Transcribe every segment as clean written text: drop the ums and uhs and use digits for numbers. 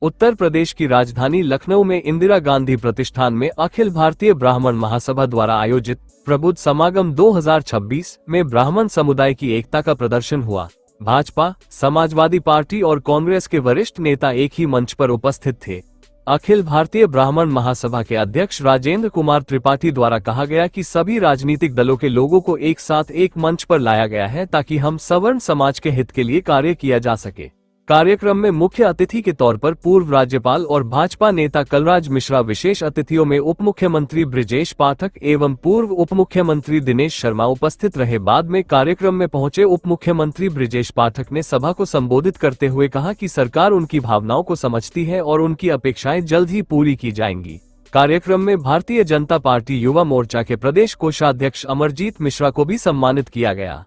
उत्तर प्रदेश की राजधानी लखनऊ में इंदिरा गांधी प्रतिष्ठान में अखिल भारतीय ब्राह्मण महासभा द्वारा आयोजित प्रबुद्ध समागम 2026 में ब्राह्मण समुदाय की एकता का प्रदर्शन हुआ। भाजपा, समाजवादी पार्टी और कांग्रेस के वरिष्ठ नेता एक ही मंच पर उपस्थित थे। अखिल भारतीय ब्राह्मण महासभा के अध्यक्ष राजेंद्र कुमार त्रिपाठी द्वारा कहा गया कि सभी राजनीतिक दलों के लोगों को एक साथ एक मंच पर लाया गया है ताकि हम सवर्ण समाज के हित के लिए कार्य किया जा सके। कार्यक्रम में मुख्य अतिथि के तौर पर पूर्व राज्यपाल और भाजपा नेता कलराज मिश्रा, विशेष अतिथियों में उप मुख्यमंत्री ब्रिजेश पाठक एवं पूर्व उप मुख्यमंत्री दिनेश शर्मा उपस्थित रहे। बाद में कार्यक्रम में पहुंचे उप मुख्यमंत्री ब्रिजेश पाठक ने सभा को संबोधित करते हुए कहा कि सरकार उनकी भावनाओं को समझती है और उनकी अपेक्षाएं जल्द ही पूरी की जाएंगी। कार्यक्रम में भारतीय जनता पार्टी युवा मोर्चा के प्रदेश कोषाध्यक्ष अमरजीत मिश्रा को भी सम्मानित किया गया।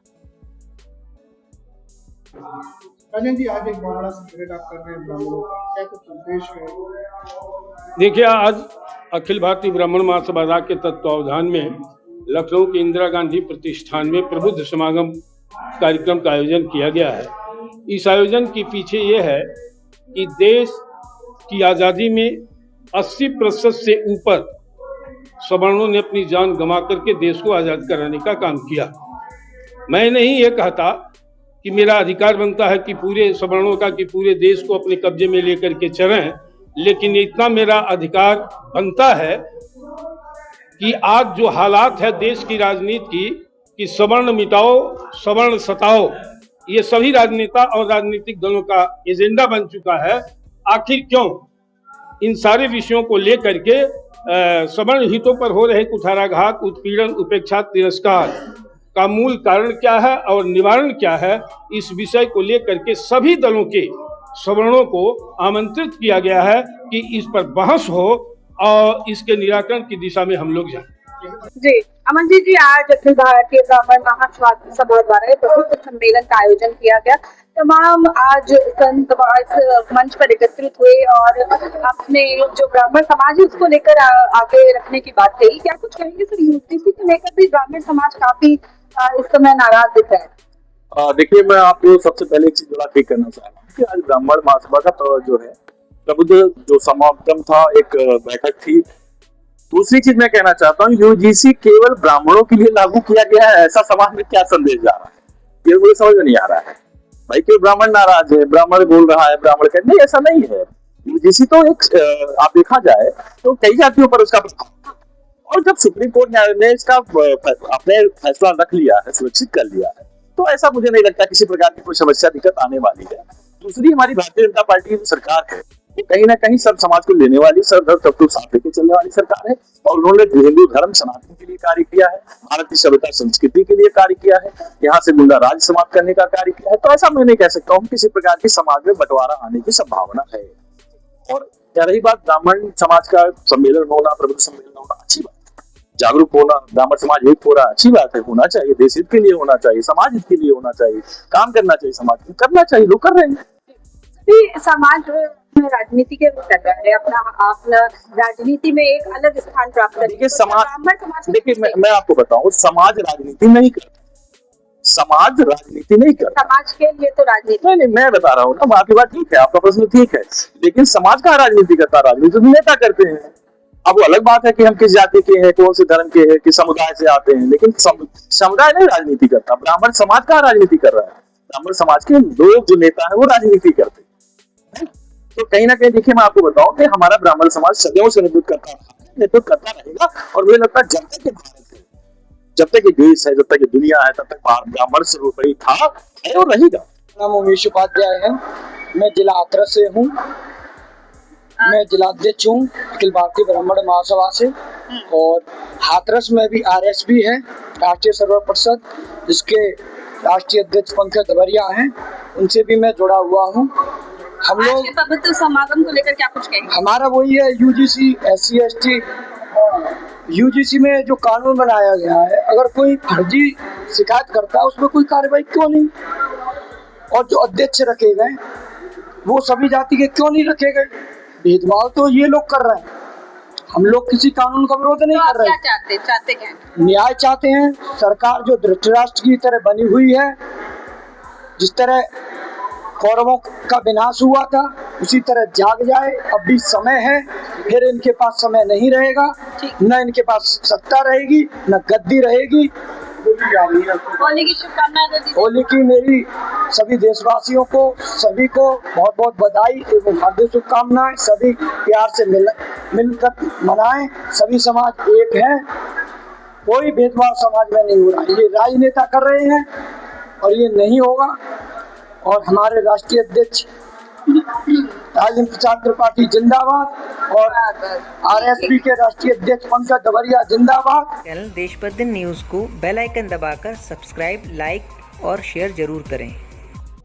जी, आज एक बहुत बड़ा संकल्प आप कर रहे हैं ब्राह्मणों का, क्या कुछ उद्देश्य है? देखिए, आज अखिल भारतीय ब्राह्मण महासभा के तत्वावधान में लखनऊ के इंदिरा गांधी प्रतिष्ठान में प्रबुद्ध समागम कार्यक्रम का आयोजन किया गया है। इस आयोजन के पीछे ये है कि देश की आज़ादी में 80% से ऊपर सवर्णों ने अपनी जान गंवा करके देश को आज़ाद कराने का काम किया। मैं नहीं ये कहता कि मेरा अधिकार बनता है कि पूरे सवर्णों का कि पूरे देश को अपने कब्जे में लेकर के चलें, लेकिन इतना मेरा अधिकार बनता है कि आज जो हालात है देश की राजनीति की कि सवर्ण मिटाओ, सवर्ण सताओ, ये सभी राजनेता और राजनीतिक दलों का एजेंडा बन चुका है। आखिर क्यों इन सारे विषयों को लेकर के सवर्ण हितों पर हो रहे कुठाराघात, उत्पीड़न, उपेक्षा, तिरस्कार का मूल कारण क्या है और निवारण क्या है, इस विषय को लेकर के सभी दलों के सवर्णों को आमंत्रित किया गया है कि इस पर बहस हो और इसके निराकरण की दिशा में हम लोग जाएं। जी अमन जी, आज अखिल भारतीय ब्राह्मण महासभा द्वारा प्रबुद्ध सम्मेलन का आयोजन किया गया। तमाम आज संत इस मंच पर एकत्रित हुए और अपने जो ब्राह्मण समाज है उसको लेकर आगे रखने की बात कही। क्या कुछ कहेंगे सर? यूपीसी को लेकर भी ब्राह्मण समाज काफी इस समय नाराज दिख रहा है। देखिए, मैं आपको सबसे पहले एक चीज बड़ा ठीक करना चाह रहा हूँ कि आज ब्राह्मण महासभा का जो है प्रबुद्ध जो समागम था, एक बैठक थी। दूसरी चीज मैं कहना चाहता हूँ, यूजीसी केवल ब्राह्मणों के लिए लागू किया गया है, ऐसा समाज में क्या संदेश जा रहा है, ये मुझे समझ में नहीं आ रहा है। भाई क्यों ब्राह्मण नाराज है, ब्राह्मण बोल रहा है, ब्राह्मण कहते नहीं, ऐसा नहीं है। यूजीसी तो एक आप देखा जाए तो कई जातियों पर उसका प्रभाव, और जब सुप्रीम कोर्ट ने इसका अपने फैसला रख लिया है, सुरक्षित कर लिया है, तो ऐसा मुझे नहीं लगता किसी प्रकार की कोई समस्या दिक्कत आने वाली है। दूसरी, हमारी भारतीय जनता पार्टी की सरकार है, कहीं ना कहीं सब समाज को लेने वाली, सब धर्म सबको साथ लेके चलने वाली सरकार है, और उन्होंने हिंदू धर्म सनातन के लिए कार्य किया है, भारत की सभ्यता संस्कृति के लिए कार्य किया है, यहाँ से गुंडा राज समाप्त करने का कार्य किया है। तो ऐसा मैं नहीं कह सकता हूँ किसी प्रकार की समाज में बंटवारा आने की संभावना है। और क्या रही बात ब्राह्मण समाज का सम्मेलन होना, प्रबुद्ध सम्मेलन होना, अच्छी बात, जागरूक होना, ब्राह्मण समाज एक हो रहा, अच्छी बात है, होना चाहिए, देश हित के लिए होना चाहिए, समाज हित के लिए होना चाहिए, काम करना चाहिए, समाज को करना चाहिए, लोग कर रहे हैं। समाज राजनीति के कर रहा है, अपना राजनीति में एक अलग स्थान प्राप्त करने देखिए समाज, देखिए मैं आपको बताऊं, समाज राजनीति नहीं करता, समाज राजनीति नहीं करता। समाज के लिए तो राजनीति नहीं, मैं बता रहा हूँ ना, आपकी बात ठीक है, आपका प्रश्न ठीक है, लेकिन समाज का राजनीति करता, राजनीति तो नेता करते हैं। अब वो अलग बात है कि हम किस जाति के हैं, कौन से धर्म के हैं, किस समुदाय से आते हैं, लेकिन समुदाय नहीं राजनीति करता। ब्राह्मण समाज का राजनीति कर रहा है, ब्राह्मण समाज के लोग जो नेता है वो राजनीति करते हैं। तो कहीं ना कहीं देखिए, मैं आपको बताऊं कि हमारा ब्राह्मण समाज सदियों से नेतृत्व करता है, नेतृत्व करता रहेगा, और मुझे लगता है जब तक ये भारत है, जब तक ये देश है, जब तक ये दुनिया है, तब तक ब्राह्मण सर्वोपरि था, है और रहेगा। नाम उमेश उपाध्याय है, मैं जिला हाथरस से हूँ, मैं जिलाध्यक्ष हूँ अखिल भारतीय ब्राह्मण महासभा से, और हाथरस में भी RSB है, राष्ट्रीय सर्व परिषद, जिसके राष्ट्रीय अध्यक्ष पंकज दबरिया हैं, उनसे भी मैं जुड़ा हुआ हूँ। हम लोग प्रबुद्ध समागम को लेकर क्या कुछ कहेंगे? हमारा वही है, यूजीसी SC ST यूजीसी में जो कानून बनाया गया है, अगर कोई फर्जी शिकायत करता है उसमें कोई कार्रवाई क्यों नहीं, और जो अध्यक्ष रखे गए वो सभी जाति के क्यों नहीं रखे गए? भेदभाव तो ये लोग कर रहे हैं, हम लोग किसी कानून का विरोध नहीं कर रहे। क्या चाहते क्या? न्याय चाहते हैं। सरकार जो धृतराष्ट्र की तरह बनी हुई है, जिस तरह कौरवों का विनाश हुआ था, उसी तरह जाग जाए। अब भी समय है, फिर इनके पास समय नहीं रहेगा, न इनके पास सत्ता रहेगी, न गद्दी रहेगी। होली की शुभकामनाएं दे दीजिए। होली की मेरी सभी देशवासियों को, सभी को बहुत बहुत बधाई एवं हार्दिक शुभकामनाएं। सभी प्यार से मिलकर मनाएं। सभी समाज एक है, कोई भेदभाव समाज में नहीं हो रहा है। ये राजनेता कर रहे हैं और ये नहीं होगा। और हमारे राष्ट्रीय अध्यक्ष राजेंद्र प्रसाद त्रिपाठी जिंदाबाद और आरएसपी के राष्ट्रीय अध्यक्ष पंकज दबरिया जिंदाबाद। चैनल देशबंधु न्यूज़ को बेल आइकन दबाकर सब्सक्राइब, लाइक और शेयर जरूर करें।